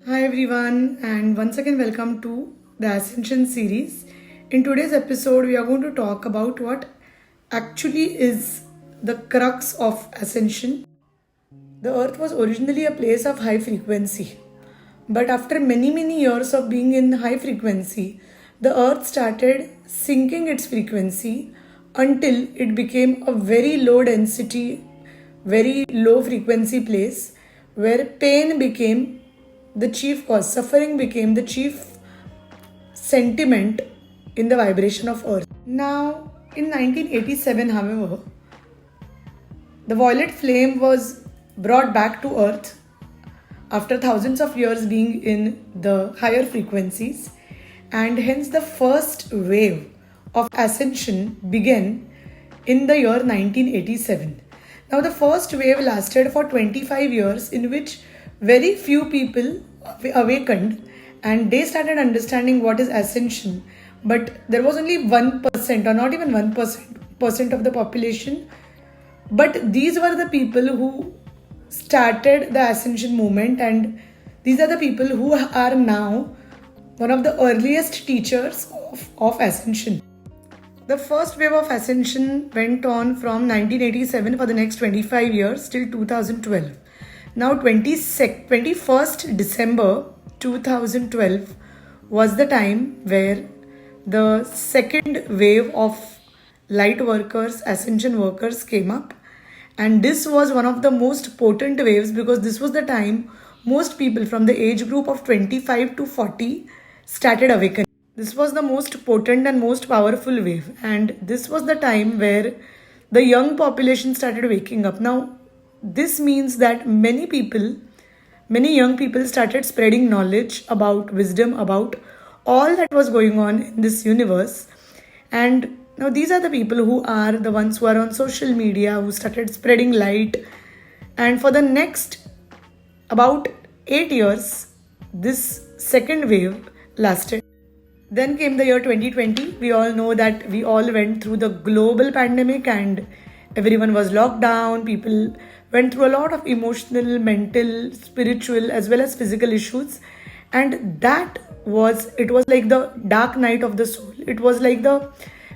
Hi everyone, and once again, welcome to the Ascension series. In today's episode, we are going to talk about what actually is the crux of ascension. The earth was originally a place of high frequency, but after many years of being in high frequency, the earth started sinking its frequency until it became a very low density, very low frequency place where pain became the chief cause, suffering became the chief sentiment in the vibration of earth. Now, in 1987, however, the violet flame was brought back to earth after thousands of years being in the higher frequencies, and hence the first wave of ascension began in the year 1987. Now, the first wave lasted for 25 years, in which very few people awakened and they started understanding what is ascension. But there was only 1%, or not even 1% of the population. But these were the people who started the ascension movement, and these are the people who are now one of the earliest teachers of ascension. The first wave of ascension went on from 1987 for the next 25 years till 2012. Now, 21st December 2012 was the time where the second wave of light workers, ascension workers came up. And this was one of the most potent waves because this was the time most people from the age group of 25 to 40 started awakening. This was the most potent and most powerful wave, and this was the time where the young population started waking up. Now, this means that many young people started spreading knowledge about wisdom, about all that was going on in this universe. And now, these are the people who are the ones who are on social media, who started spreading light. And for the next about 8 years, this second wave lasted. Then came the year 2020. We all know that we all went through the global pandemic and everyone was locked down. People went through a lot of emotional, mental, spiritual, as well as physical issues. And it was like the dark night of the soul. It was like the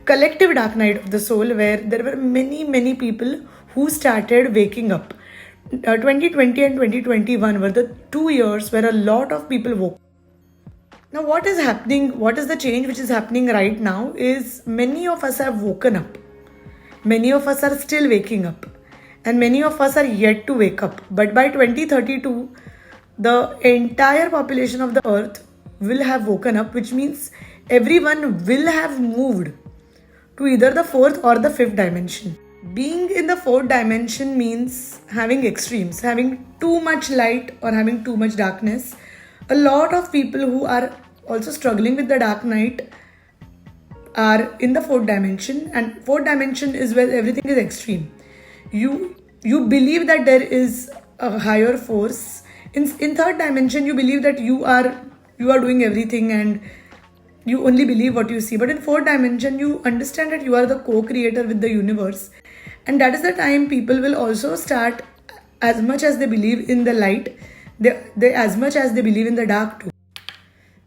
collective dark night of the soul where there were many people who started waking up. 2020 and 2021 were the 2 years where a lot of people woke. Now, what is happening? What is the change which is happening right now is many of us have woken up. Many of us are still waking up. And many of us are yet to wake up. But by 2032, the entire population of the earth will have woken up, which means everyone will have moved to either the fourth or the fifth dimension. Being in the fourth dimension means having extremes, having too much light or having too much darkness. A lot of people who are also struggling with the dark night are in the fourth dimension, and fourth dimension is where everything is extreme. You believe that there is a higher force. In third dimension, you believe that you are doing everything and you only believe what you see. But in fourth dimension, you understand that you are the co-creator with the universe, and that is the time people will also start, as much as they believe in the light, they as much as they believe in the dark too.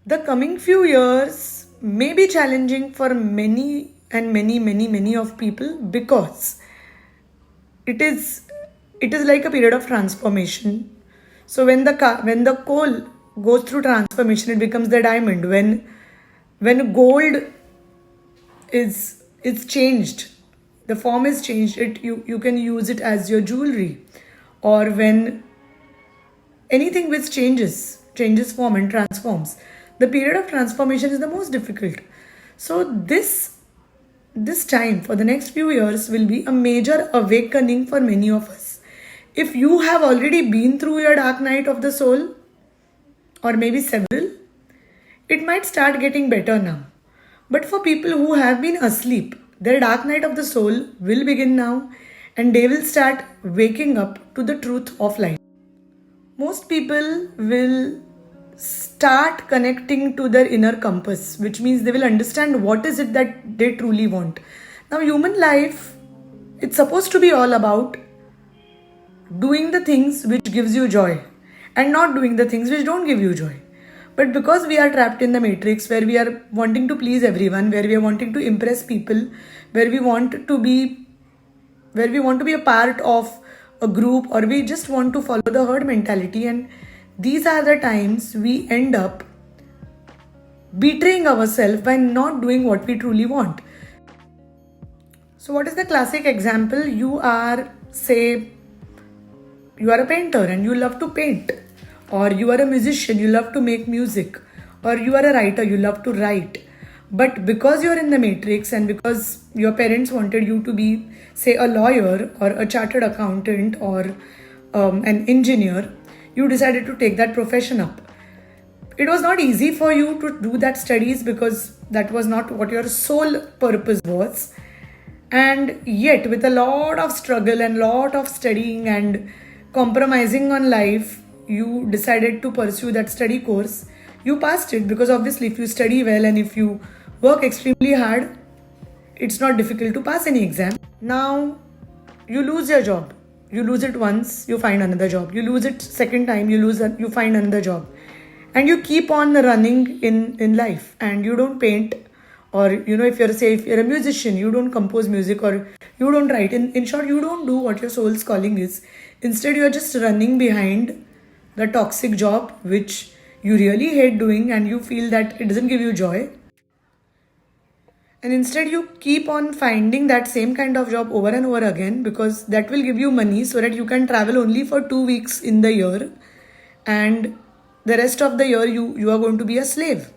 The coming few years may be challenging for many of people because it is like a period of transformation. So when the coal goes through transformation, it becomes the diamond. When gold is changed, the form is changed. You can use it as your jewelry, or when anything which changes form and transforms. The period of transformation is the most difficult. So this time for the next few years will be a major awakening for many of us. If you have already been through your dark night of the soul, or maybe several, it might start getting better now. But for people who have been asleep, their dark night of the soul will begin now, and they will start waking up to the truth of light. Most people will start connecting to their inner compass, which means they will understand what is it that they truly want. Now, human life, it's supposed to be all about doing the things which gives you joy. and not doing the things which don't give you joy. But because we are trapped in the matrix where we are wanting to please everyone, where we are wanting to impress people, where we want to be a part of a group, or we just want to follow the herd mentality, and these are the times we end up betraying ourselves by not doing what we truly want. So what is the classic example? You are a painter and you love to paint, or you are a musician, you love to make music, or you are a writer, you love to write. But because you're in the matrix and because your parents wanted you to be, say, a lawyer or a chartered accountant or an engineer, you decided to take that profession up. It was not easy for you to do that studies because that was not what your sole purpose was. And yet, with a lot of struggle and lot of studying and compromising on life, you decided to pursue that study course. You passed it because obviously if you study well and if you work extremely hard, it's not difficult to pass any exam. Now, you lose your job. You lose it once, you find another job. You lose it second time, you find another job. And you keep on running in life, and you don't paint, or if you're a musician, you don't compose music, or you don't write. In short, you don't do what your soul's calling is. Instead, you're just running behind the toxic job which you really hate doing and you feel that it doesn't give you joy. And instead, you keep on finding that same kind of job over and over again because that will give you money so that you can travel only for 2 weeks in the year, and the rest of the year you are going to be a slave.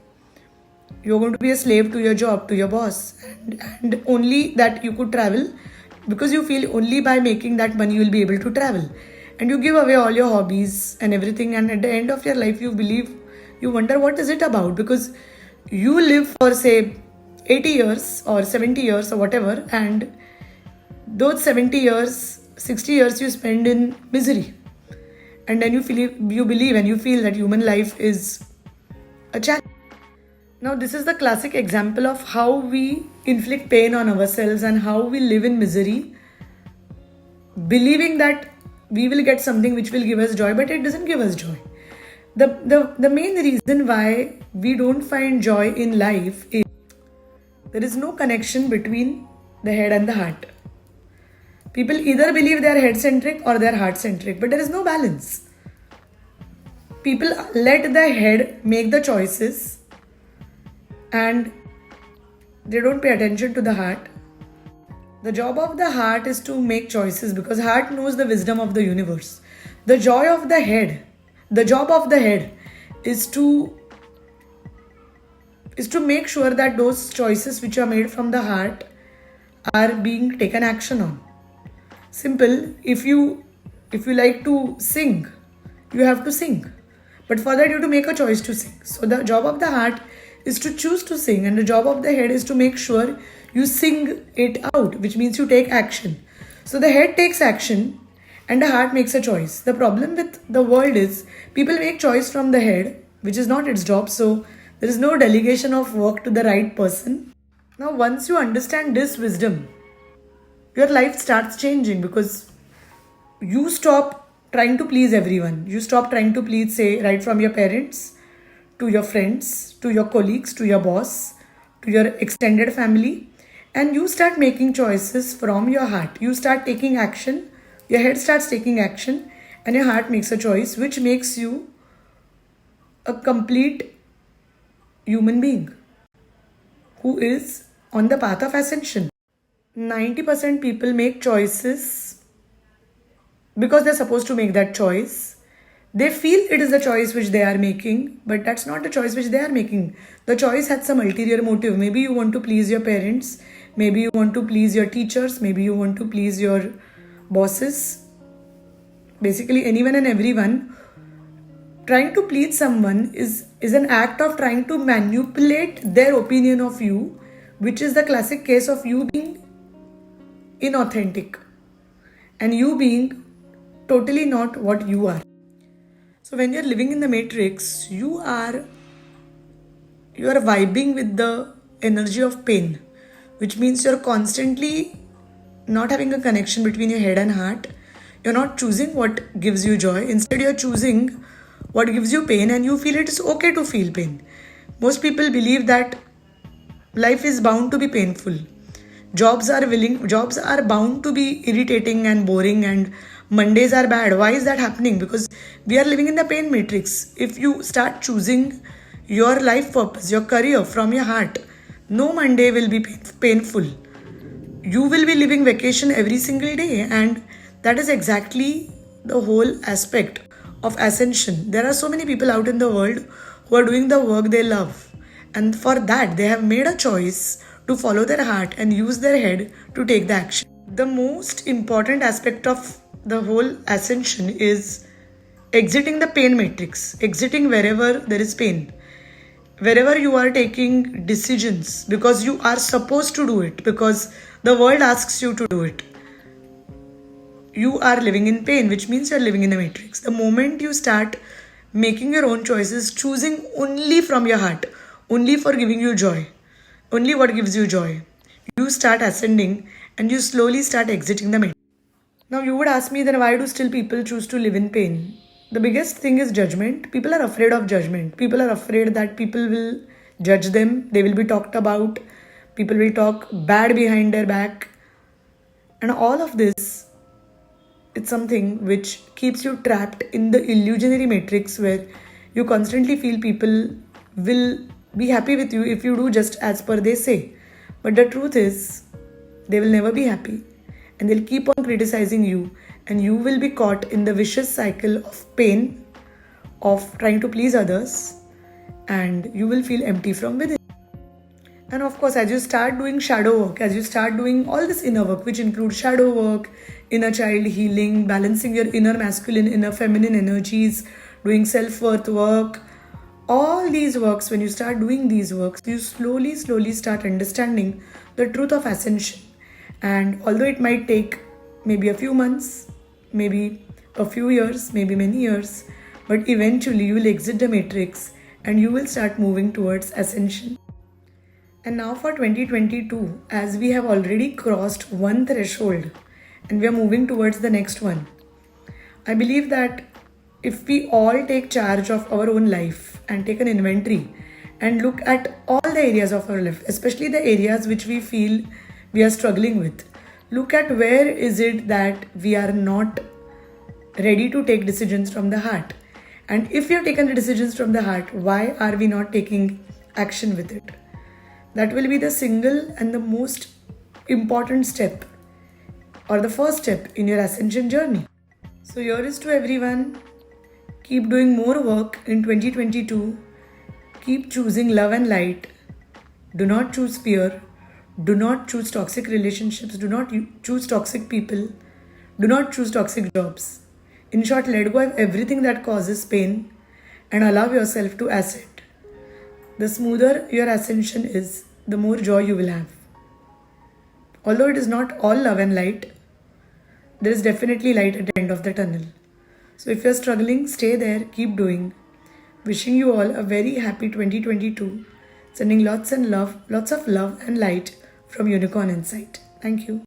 You're going to be a slave to your job, to your boss, and only that you could travel because you feel only by making that money you will be able to travel. And you give away all your hobbies and everything, and at the end of your life you wonder what is it about, because you live for, say, 80 years or 70 years or whatever, and those 70 years, 60 years you spend in misery. And then you believe and you feel that human life is a challenge. Now, this is the classic example of how we inflict pain on ourselves and how we live in misery, believing that we will get something which will give us joy, but it doesn't give us joy. The main reason why we don't find joy in life is there is no connection between the head and the heart. People either believe they are head-centric or they are heart-centric, but there is no balance. People let the head make the choices and they don't pay attention to the heart. The job of the heart is to make choices because heart knows the wisdom of the universe. The job of the head is to make sure that those choices which are made from the heart are being taken action on. Simple. If you like to sing, you have to sing. But for that you have to make a choice to sing. So the job of the heart is to choose to sing, and the job of the head is to make sure you sing it out, which means you take action. So the head takes action and the heart makes a choice. The problem with the world is people make choice from the head, which is not its job. So there is no delegation of work to the right person. Now, once you understand this wisdom, your life starts changing because you stop trying to please everyone. You stop trying to please, say, right from your parents, to your friends, to your colleagues, to your boss, to your extended family. And you start making choices from your heart. You start taking action. Your head starts taking action and your heart makes a choice, which makes you a complete human being who is on the path of ascension. 90% people make choices because they're supposed to make that choice. They feel it is the choice which they are making, but that's not the choice which they are making. The choice had some ulterior motive. Maybe you want to please your parents, maybe you want to please your teachers, maybe you want to please your bosses. Basically, anyone and everyone. Trying to please someone is an act of trying to manipulate their opinion of you, which is the classic case of you being inauthentic and you being totally not what you are. So when you're living in the matrix, you are vibing with the energy of pain, which means you're constantly not having a connection between your head and heart. You're not choosing what gives you joy. Instead, you're choosing what gives you pain, and you feel it is okay to feel pain. Most people believe that life is bound to be painful. Jobs are bound to be irritating and boring, and Mondays are bad. Why is that happening? Because we are living in the pain matrix. If you start choosing your life purpose, your career from your heart, no Monday will be painful. You will be living vacation every single day, and that is exactly the whole aspect of ascension. There are so many people out in the world who are doing the work they love, and for that they have made a choice to follow their heart and use their head to take the action. The most important aspect of the whole ascension is exiting the pain matrix, exiting wherever there is pain, wherever you are taking decisions because you are supposed to do it, because the world asks you to do it. You are living in pain, which means you're living in a matrix. The moment you start making your own choices, choosing only from your heart, only for giving you joy, only what gives you joy, you start ascending and you slowly start exiting the matrix. Now, you would ask me, then why do still people choose to live in pain? The biggest thing is judgment. People are afraid of judgment. People are afraid that people will judge them, they will be talked about, people will talk bad behind their back. And all of this, it's something which keeps you trapped in the illusionary matrix where you constantly feel people will be happy with you if you do just as per they say. But the truth is, they will never be happy, and they'll keep on criticizing you, and you will be caught in the vicious cycle of pain of trying to please others, and you will feel empty from within. And of course, as you start doing shadow work, as you start doing all this inner work, which includes shadow work, inner child healing, balancing your inner masculine, inner feminine energies, doing self-worth work, all these works, when you start doing these works, you slowly start understanding the truth of ascension. And although it might take maybe a few months, maybe a few years, maybe many years, but eventually you will exit the matrix and you will start moving towards ascension. And now for 2022, as we have already crossed one threshold and we are moving towards the next one, I believe that if we all take charge of our own life and take an inventory and look at all the areas of our life, especially the areas which we feel we are struggling with, look at where is it that we are not ready to take decisions from the heart. And if we have taken the decisions from the heart, why are we not taking action with it? That will be the single and the most important step, or the first step in your ascension journey. So here is to everyone, keep doing more work in 2022. Keep choosing love and light. Do not choose fear. Do not choose toxic relationships. Do not choose toxic people. Do not choose toxic jobs. In short, let go of everything that causes pain and allow yourself to ascend. The smoother your ascension is, the more joy you will have. Although it is not all love and light, there is definitely light at the end of the tunnel. So if you're struggling, stay there, keep doing. Wishing you all a very happy 2022. Sending lots of love and light from Unicorn Insight. Thank you.